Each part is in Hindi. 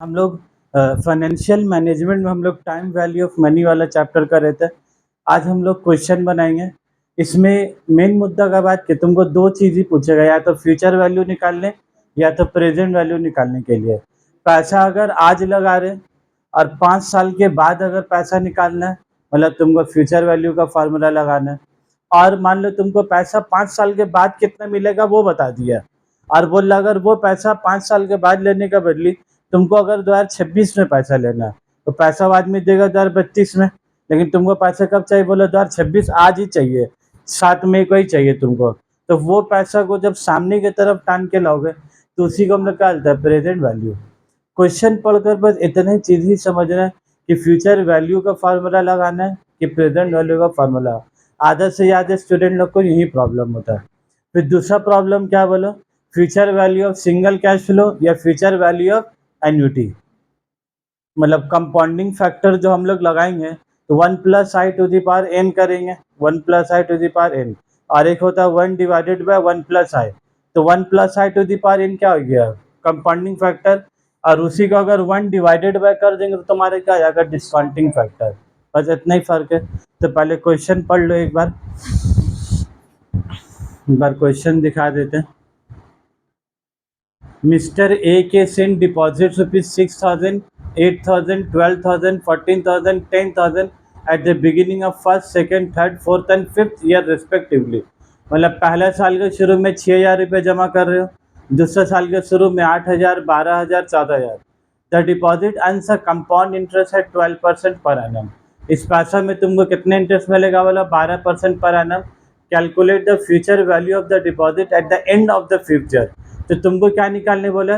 हम लोग फाइनेंशियल मैनेजमेंट में हम लोग टाइम वैल्यू ऑफ मनी वाला चैप्टर कर रहे थे। आज हम लोग क्वेश्चन बनाएंगे। इसमें मेन मुद्दा का बात कि तुमको दो चीज़ ही पूछेगा, या तो फ्यूचर वैल्यू निकालने या तो प्रेजेंट वैल्यू निकालने के लिए। पैसा अगर आज लगा रहे और 5 साल के बाद अगर पैसा निकालना है, मतलब तुमको फ्यूचर वैल्यू का फार्मूला लगाना है। और मान लो तुमको पैसा 5 साल के बाद कितना मिलेगा वो बता दिया, और बोला अगर वो पैसा 5 साल के बाद लेने का बदली तुमको अगर 2026 में पैसा लेना है, तो पैसा बाद में देगा 2032 में, लेकिन तुमको पैसा कब चाहिए, बोलो 2026 आज ही चाहिए, 7 मई को ही चाहिए तुमको। तो वो पैसा को जब सामने की तरफ टान के लाओगे तो उसी को हम लोग क्या बोलते हैं, प्रेजेंट वैल्यू। क्वेश्चन पढ़कर बस इतने चीज़ ही समझना है कि फ्यूचर वैल्यू का फार्मूला लगाना है कि प्रेजेंट वैल्यू का फार्मूला। आधे से ज़्यादा स्टूडेंट लोग को यही प्रॉब्लम होता है। फिर दूसरा प्रॉब्लम क्या बोलो, future value of single cash flow या फ्यूचर वैल्यू ऑफ एन्युटी। मतलब कंपाउंडिंग फैक्टर जो हम लोग लगाएंगे तो 1+i⁴n करेंगे, 1+i⁴n, और एक होता है 1/1+i। तो 1+i⁴n क्या हो गया, कंपाउंडिंग फैक्टर, और उसी को अगर 1/बाय कर देंगे तो तुम्हारे क्या आ जाएगा, डिस्काउंटिंग फैक्टर। बस इतना ही फर्क है। तो पहले क्वेश्चन पढ़ लो, एक बार क्वेश्चन दिखा देते हैं। मिस्टर ए के send deposit ₹6,000, 8,000, 12,000, 14,000, 10,000 at the beginning of first, second, third, fourth and fifth year respectively. मतलब पहले साल के शुरू में 6,000 रुपये जमा कर रहे हो, दूसरे साल के शुरू में 8,000, 12,000, 14,000। The deposit earns a compound interest है 12% पर एनम। इस पैसा में तुमको कितने इंटरेस्ट मिलेगा, बोला 12% per annum. Calculate the future value of the deposit at the end of the future. तो तुमको क्या निकालने बोला,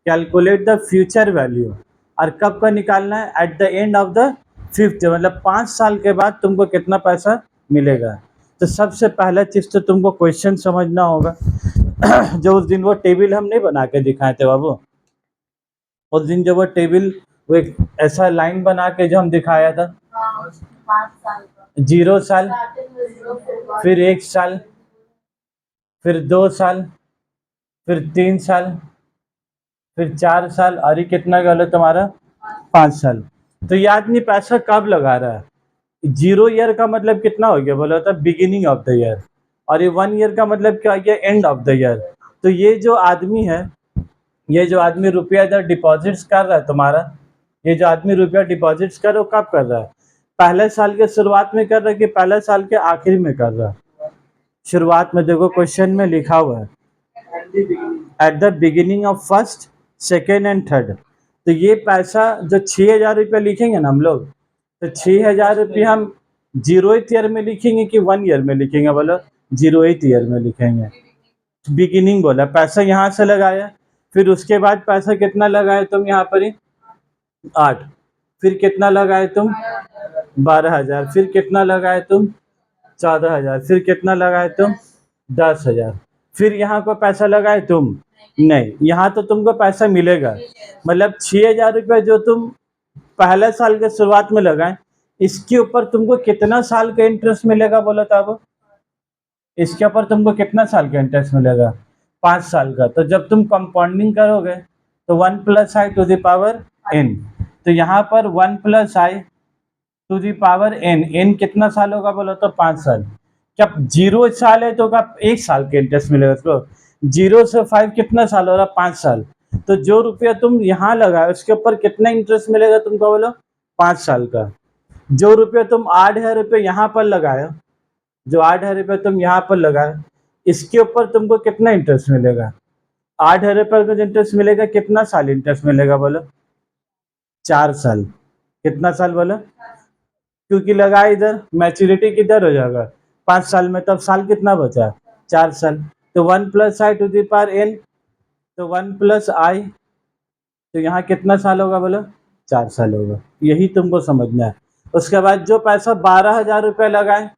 कैलकुलेट द फ्यूचर वैल्यू, और कब का निकालना है, at the end of the fifth, मतलब 5 साल के बाद तुमको कितना पैसा मिलेगा। तो सबसे पहला चीज़ तो तुमको क्वेश्चन समझना होगा। जो उस दिन वो टेबल हम नहीं बना के दिखाए थे बाबू, उस दिन जो वो टेबल, वो एक ऐसा लाइन बना के जो हम दिखाया था, 0 साल, फिर 1 साल, फिर 2 साल, फिर 3 साल, फिर 4 साल, और ये कितना गया तुम्हारा 5 साल। तो ये आदमी पैसा कब लगा रहा है, 0 ईयर का मतलब कितना हो गया, बोला था बिगिनिंग ऑफ द ईयर, और ये 1 ईयर का मतलब क्या हो गया, एंड ऑफ द ईयर। तो ये जो आदमी है, ये जो आदमी रुपया इधर डिपॉजिट्स कर रहा है तुम्हारा, ये जो आदमी रुपया डिपॉजिट्स कर रहा है, वो कब कर रहा है, पहले साल के शुरुआत में कर रहा है कि पहले साल के आखिर में कर रहा है। शुरुआत में देखो क्वेश्चन में लिखा हुआ है, at the beginning of first, second and third. तो ये पैसा जो 6,000 रुपये लिखेंगे ना हम लोग, तो 6,000 रुपये हम 0th ईयर में लिखेंगे कि 1 ईयर में लिखेंगे, बोलो 0th ईयर में लिखेंगे। बिगिनिंग बोला, पैसा यहाँ से लगाया, फिर उसके बाद पैसा कितना लगाए तुम यहाँ पर ही 8, फिर कितना लगाए तुम 12,000, फिर कितना लगाए तुम 14,000, फिर कितना लगाए तुम 10,000, फिर यहाँ को पैसा लगाए तुम नहीं, यहाँ तो तुमको पैसा मिलेगा। मतलब 6,000 रुपये जो तुम पहले साल के शुरुआत में लगाए, इसके ऊपर तुमको कितना साल का इंटरेस्ट मिलेगा, बोला था वो, इसके ऊपर तुमको कितना साल का इंटरेस्ट मिलेगा, 5 साल का। तो जब तुम कंपाउंडिंग करोगे तो 1+i⁴n, तो यहाँ पर 1+i⁴n, n कितना साल होगा, बोलो तो 5 साल। जब 0 साल है तो का 1 साल का इंटरेस्ट मिलेगा उसको, 0 से 5 कितना साल हो रहा, 5 साल। तो जो रुपया तुम यहाँ लगाए उसके ऊपर कितना इंटरेस्ट मिलेगा तुमको, बोलो 5 साल का। जो रुपया तुम 8,000 रुपये यहाँ पर लगाए, जो 8,000 रुपये तुम यहाँ पर लगाए, इसके ऊपर तुमको कितना इंटरेस्ट मिलेगा, 8,000 रुपये का इंटरेस्ट मिलेगा, कितना साल इंटरेस्ट मिलेगा, बोलो 4 साल। कितना साल बोलो, क्योंकि लगा इधर, मैच्योरिटी किधर हो जाएगा 5 साल में, तब साल कितना बचा, 4 साल। तो 1+i⁴n, तो 1+i, तो यहाँ कितना साल होगा, बोलो 4 साल होगा। यही तुमको समझना है। उसके बाद जो पैसा 12,000 रुपये लगाए,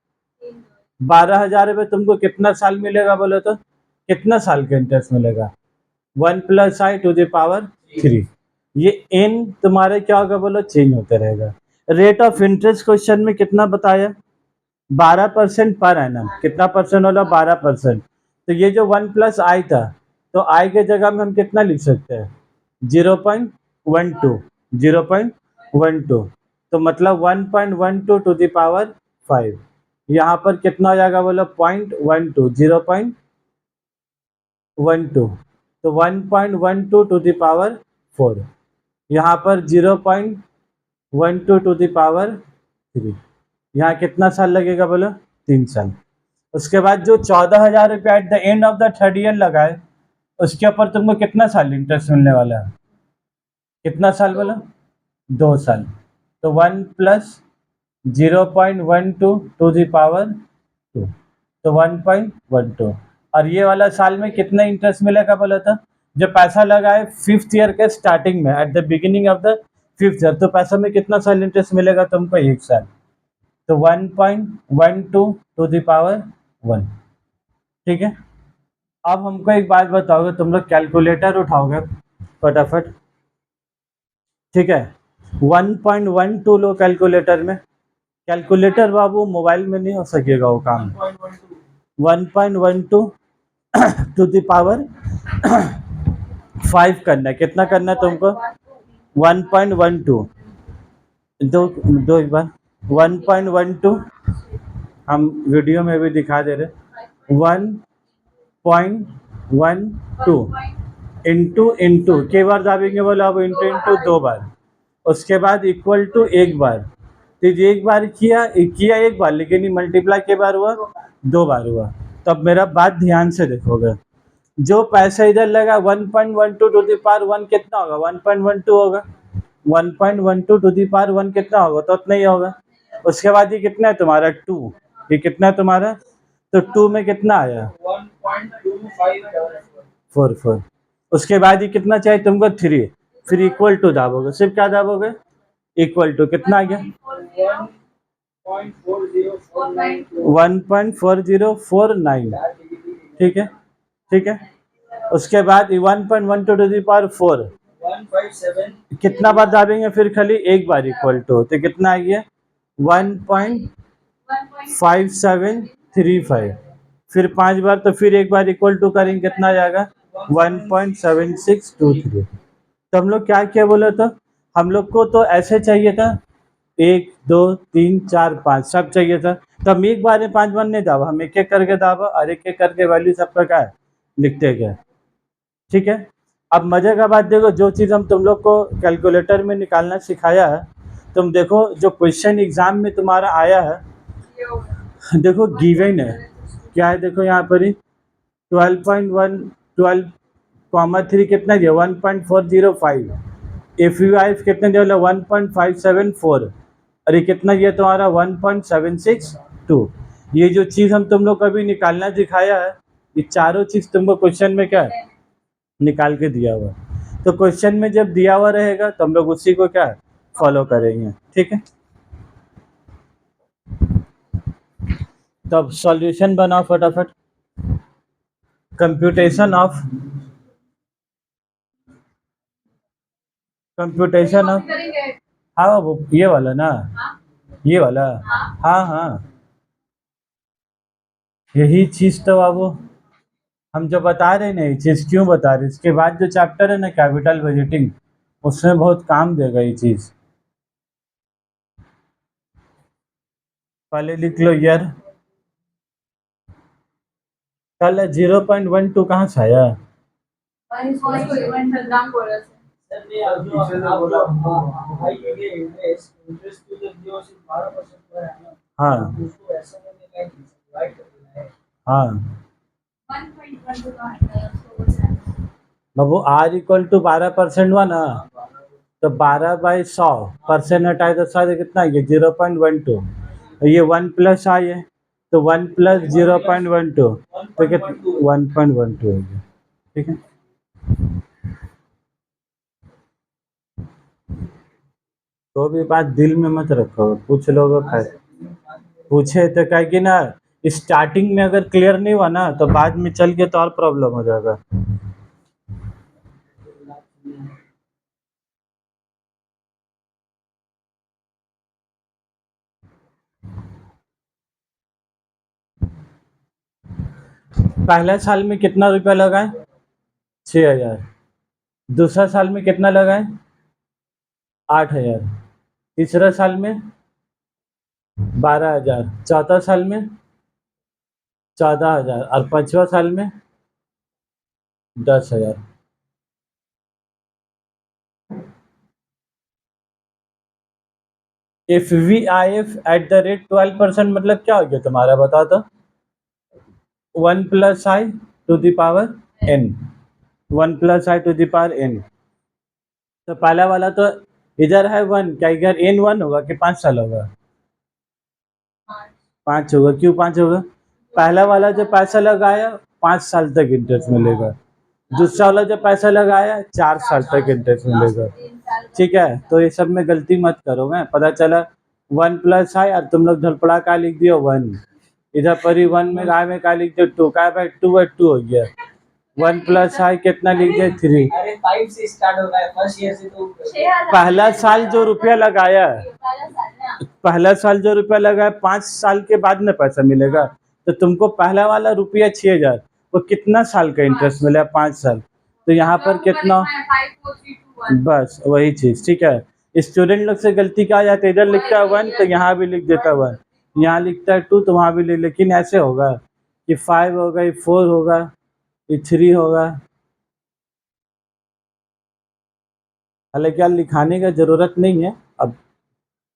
12,000 रुपये तुमको कितना साल मिलेगा, बोलो तो कितना साल का इंटरेस्ट मिलेगा, 1+i⁴। ये n तुम्हारे क्या होगा, बोलो चेंज होते रहेगा। रेट ऑफ इंटरेस्ट क्वेश्चन में कितना बताया, 12% पर एनम। कितना परसेंट होगा, 12%। तो ये जो 1+i था, तो i के जगह में हम कितना लिख सकते हैं, 0.5 0.12, 0.12, तो मतलब 1.12 टू द पावर 5। यहाँ पर कितना हो जाएगा बोलो, 0.12, 0.12, तो 1.12 टू द पावर 4। यहाँ पर 0.12 टू द पावर 3। यहाँ कितना साल लगेगा बोलो, 3 साल। उसके बाद जो 14,000 रुपया at the end of the third year लगाए, उसके ऊपर तुमको कितना साल इंटरेस्ट मिलने वाला है, कितना साल बोलो, 2 साल। तो 1 प्लस 0.12 टू द पावर 2, तो 1.12। और ये वाला साल में कितना इंटरेस्ट मिलेगा बोला था, जब पैसा लगाए 5th ईयर के स्टार्टिंग में, at the beginning of the 5th year, तो पैसा में कितना साल इंटरेस्ट मिलेगा तुमको, 1 साल। तो 1.12 टू द पावर 1। ठीक है, अब हमको एक बात बताओगे, तुम लोग कैलकुलेटर उठाओगे फटाफट, ठीक है। 1.12 लो कैलकुलेटर में, कैलकुलेटर बाबू मोबाइल में नहीं हो सकेगा वो काम। 1.12 टू द पावर 5 करना है, कितना करना है तुमको, 1.12, दो दो एक बार, 1.12, हम वीडियो में भी दिखा दे रहे, 1.12 इंटू के बार दाबेंगे बोलो, अब इंटू 2 बार, उसके बाद इक्वल टू 1 बार। तो ये एक बार किया 1 बार, लेकिन ये मल्टीप्लाई के बार हुआ, 2 बार हुआ। तो अब मेरा बात ध्यान से देखोगे, जो पैसा इधर लगा 1.12 टू द पावर 1 कितना होगा, 1.12 होगा। 1.12 टू दी पावर 1 कितना होगा, तो उतना ही होगा। उसके बाद ये कितना है तुम्हारा, 2, ये कितना है तुम्हारा, तो 2 में कितना आया, 4। उसके बाद ये कितना चाहिए तुमको, 3, फिर इक्वल टू दाबोगे, सिर्फ क्या दाबोगे, इक्वल टू, कितना आ गया, 1.4049। ठीक है, ठीक है। उसके बाद 1.12 टू दी पावर 4 कितना बार दाबेंगे, फिर खाली 1 बार इक्वल टू, तो कितना आ गया, 1.5735, फिर 5 बार, तो फिर 1 बार इक्वल टू करेंगे, कितना आ जाएगा, 1.7623। तो हम लोग क्या क्या बोले, तो हम लोग को तो ऐसे चाहिए था, 1 2 3 4 5 सब चाहिए था, तो हम एक बार में 5 बार नहीं दाबा, हम एक एक करके दाबा, और एक एक करके वैल्यू सबका क्या है, लिखते गए। ठीक है, अब मजे का बात देखो, जो चीज़ हम तुम लोग को कैलकुलेटर में निकालना सिखाया है, तुम देखो जो क्वेश्चन एग्जाम में तुम्हारा आया है, देखो गिवन है, क्या है, देखो यहाँ पर ही 12.1 12,3 कितना दिया, 1.405, एफ यू आई कितने दिया, 1.574, और ये कितना दिया तुम्हारा, 1.762। ये जो चीज़ हम तुम लोग को अभी निकालना दिखाया है, ये चारों चीज़ तुमको क्वेश्चन में क्या है, निकाल के दिया हुआ। तो क्वेश्चन में जब दिया हुआ रहेगा तो हम लोग उसी को क्या फॉलो करेंगे। ठीक है, तब सॉल्यूशन बनाओ फटाफट। कंप्यूटेशन ऑफ हाँ वो ये वाला ना, ये वाला, हाँ हाँ यही चीज़ तो बाबू हम जो बता रहे ना, ये चीज़ क्यों बता रहे, इसके बाद जो चैप्टर है ना कैपिटल बजटिंग, उसमें बहुत काम देगा ये चीज़। पहले लिख लो ईयर, कल 0.12 कहाँ से आया, हाँ हाँ बाबू, R इक्वल टू 12% हुआ ना, तो 12/100% हटाए तो सारे कितना, ये 0.12, ये 1 प्लस आए, तो 1 प्लस 0.12, तो कितना 1.12 हो गया। ठीक है, तो भी बात दिल में मत रखो, पूछ लोगे फिर, पूछे तो कहे कि ना, स्टार्टिंग में अगर क्लियर नहीं हुआ ना, तो बाद में चल के तो और प्रॉब्लम हो जाएगा। पहला साल में कितना रुपया लगाए, 6,000। दूसरा साल में कितना लगाए, 8,000, तीसरा साल में 12,000, चौथा साल में 14,000 और पांचवा साल में 10,000। FVIF एट द रेट 12% मतलब क्या हो गया तुम्हारा, बताओ तो। 1 + i to the power n, 1 + i to the power n। तो पहला वाला तो इधर है 1, क्या इधर n 1 होगा कि 5 साल होगा? 5 होगा। क्यों 5 होगा? पहला वाला जो पैसा लगाया 5 साल तक इंटरेस्ट मिलेगा, दूसरा वाला जो पैसा लगाया 4 साल तक इंटरेस्ट मिलेगा। ठीक है, तो ये सब में गलती मत करो। मैं पता चला 1 + i और तुम लोग धड़पड़ा का लिख दियो 1, इधर पर ही 1 में गाय में का लिख दियो 2, का भाई 2/2 हो गया। 1 + i कितना लिख दिया 3। अरे 5 से स्टार्ट हो रहा है, फर्स्ट ईयर से तो पहला साल जो रुपया लगाया, पहला साल जो रुपया लगाया 5 साल के बाद में पैसा मिलेगा। तो तुमको पहला वाला रुपया 6,000 वो कितना साल का इंटरेस्ट मिला? 5 साल। तो यहाँ पर कितना? बस वही चीज। ठीक है, स्टूडेंट लोग से गलती क्या आ जाती है, इधर लिखता है 1 तो यहाँ भी लिख देता 1, यहाँ लिखता है 2 तो वहाँ भी लिख, लेकिन ऐसे होगा कि 5 होगा, ये 4 होगा, ये 3 होगा। हालांकि यार लिखाने का जरूरत नहीं है। अब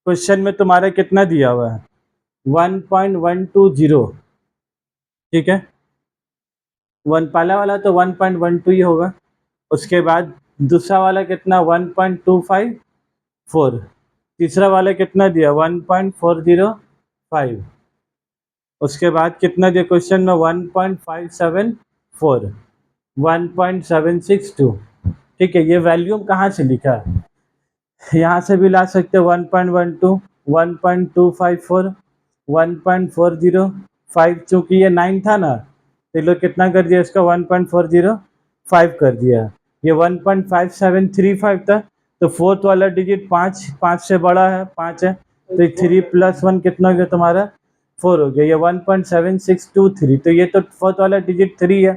क्वेश्चन में तुम्हारा कितना दिया हुआ है? 1.120। ठीक है, पहला वाला तो 1.12 ही होगा। उसके बाद दूसरा वाला कितना? 1.254। तीसरा वाला कितना दिया? 1.405। उसके बाद कितना दिया क्वेश्चन में? 1.574, 1.762। ठीक है, ये वैल्यूम कहाँ से लिखा है? यहाँ से भी ला सकते हो 1.12, 1.254, 1.405। चूंकि ये 9 था ना, तो लोग कितना कर दिया इसका? 1.405 कर दिया। ये 1.5735 था, तो फोर्थ वाला डिजिट 5 से बड़ा है, 5 है, तो 3 + 1 कितना हो गया तुम्हारा? 4 हो गया। ये 1.7623, तो ये तो फोर्थ वाला डिजिट 3 है,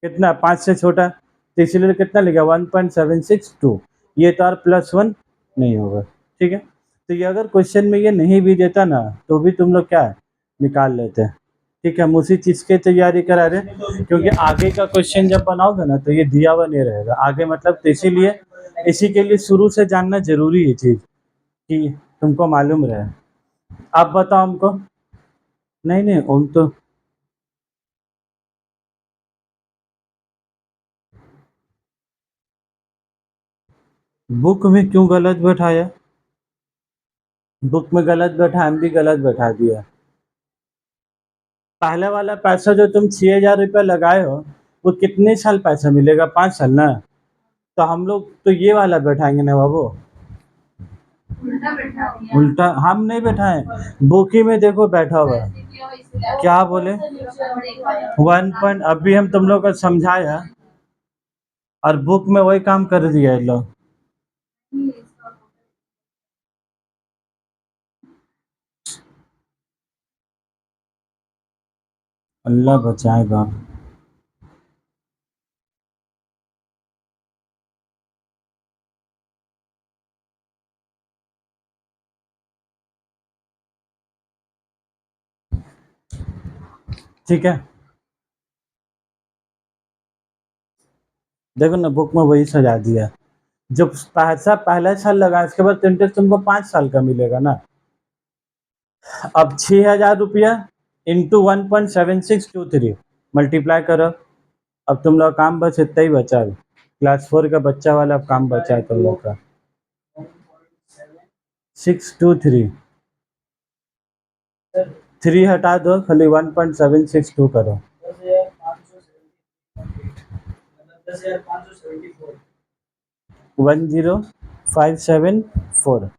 कितना? 5 से छोटा, तो इसीलिए कितना लिखा? 1.762। ये तो और +1 नहीं होगा। ठीक है, तो ये अगर क्वेश्चन में ये नहीं भी देता ना, तो भी तुम लोग क्या निकाल लेते हैं। ठीक है, हम उसी चीज़ की तैयारी करा रहे हैं, क्योंकि आगे का क्वेश्चन जब बनाओगे ना तो ये दिया हुआ नहीं रहेगा आगे, मतलब तो इसीलिए इसी के लिए शुरू से जानना जरूरी है चीज़, कि तुमको मालूम रहे। आप बताओ हमको। नहीं नहीं, हम तो बुक में क्यों गलत बैठाया? बुक में गलत बैठा, हम भी गलत बैठा दिया। पहले वाला पैसा जो तुम 6,000 रुपया लगाए हो, वो कितने साल पैसा मिलेगा? 5 साल ना। तो हम लोग तो ये वाला बैठाएंगे ना बाबू, उल्टा हम नहीं बैठाए। बुक ही में देखो बैठा हुआ है। क्या बोले? 1 पॉइंट अभी हम तुम लोग को समझाया, और बुक में वही काम कर दिया ये लोग। अल्लाह बचाए बाप। ठीक है, देखो ना बुक में वही सजा दिया। जब पैसा पहला साल लगा, इसके बाद इंटरेस्ट तुमको 5 साल का मिलेगा ना। अब 6,000 रुपया इंटू 1.7623 मल्टीप्लाई करो। अब तुम लोग काम बस इतना ही बचा है, क्लास 4 का बच्चा वाला काम बचा है तुम लोग का। 623, 3 हटा दो, खाली 1.762 करो। 10574,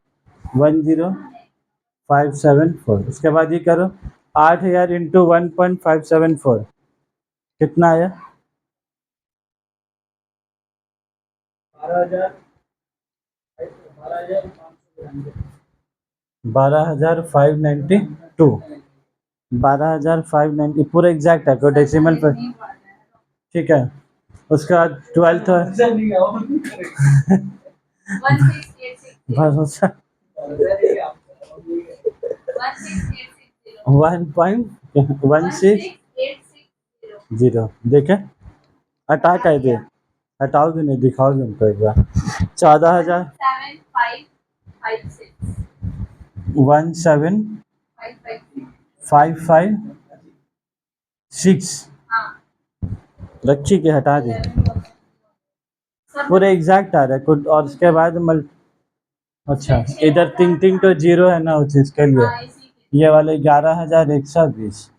10574। उसके बाद ये करो 8,000 इंटू 1.574 कितना आया? 12,592, 12,590 पूरा एग्जैक्ट है, कोई डेसिमल पर। ठीक है, उसके बाद 12th भरोसा। 1.16 देखे, हटा कर दे, हटाओगे नहीं, दिखाओगे उनको एक बार। 14,000 17,556 रखी के हटा दे, पूरे एग्जैक्ट आ रहा है कुछ। और उसके बाद अच्छा इधर 3 तो जीरो है ना उस चीज के लिए, ये वाले 11,120।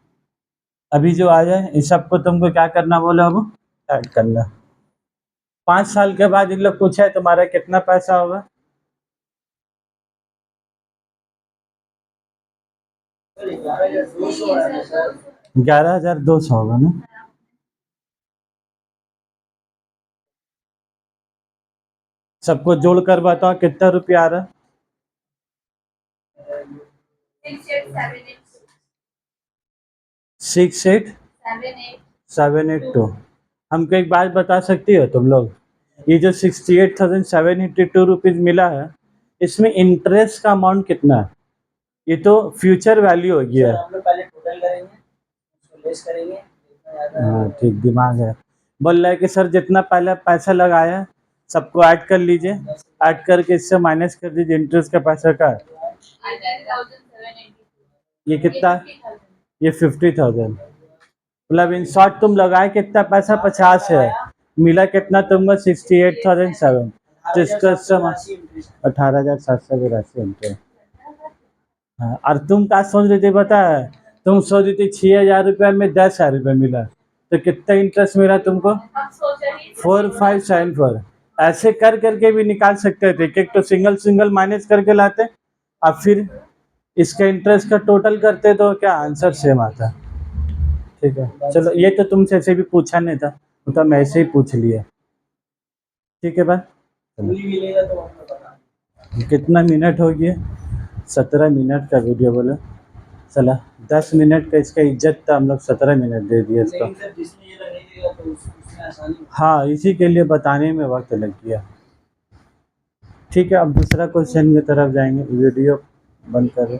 अभी जो आ जाए इस सबको तुमको क्या करना बोला, अब ऐड करना। 5 साल के बाद इन लोग पूछा है तुम्हारा कितना पैसा होगा, 11,200 होगा ना। सबको जोड़ कर बताओ कितना रुपया आ रहा है। 68,782। हमको एक बात बता सकती हो तुम लोग, ये जो 68,782 रुपीज मिला है, इसमें इंटरेस्ट का अमाउंट कितना है? ये तो फ्यूचर वैल्यू हो गया। हम लोग पहले टोटल करेंगे, उसको लेस करेंगे। हाँ ठीक दिमाग है। बोल रहा है कि सर जितना पहले पैसा लगाया सबको ऐड कर लीजिए, ऐड करके इससे माइनस कर दीजिए इंटरेस्ट का पैसा का। ये कितना, ये 50,000। मतलब इन शॉर्ट तुम लगाए कितना पैसा, 50 है, मिला कितना तुमको 68,007। तो इसका समय 18,782 इंटरेस्ट। हाँ, और तुम क्या सोच रही थी पता है, तुम सोच रही थी 6,000 रुपये में 10,000 रुपये मिला, तो कितना इंटरेस्ट मिला तुमको, 4574। ऐसे कर करके भी निकाल सकते थे, एक तो सिंगल सिंगल माइनस करके लाते और फिर इसका इंटरेस्ट का टोटल करते तो क्या आंसर सेम आता। ठीक है चलो, ये तो तुमसे ऐसे भी पूछा नहीं था, वो तो मैं ऐसे ही पूछ लिया। ठीक है बात, मिलेगा तो हम लोग बता। कितना मिनट हो गया, 17 मिनट का वीडियो बोला, चला 10 मिनट का इसका इज्जत था, हम लोग 17 मिनट दे दिए इसको। लेकिन सर जिसने ये नहीं देगा तो उसमें आसानी होगी। हाँ इसी के लिए बताने में वक्त लग गया। ठीक है अब दूसरा क्वेश्चन की तरफ जाएंगे, वीडियो बंद करो।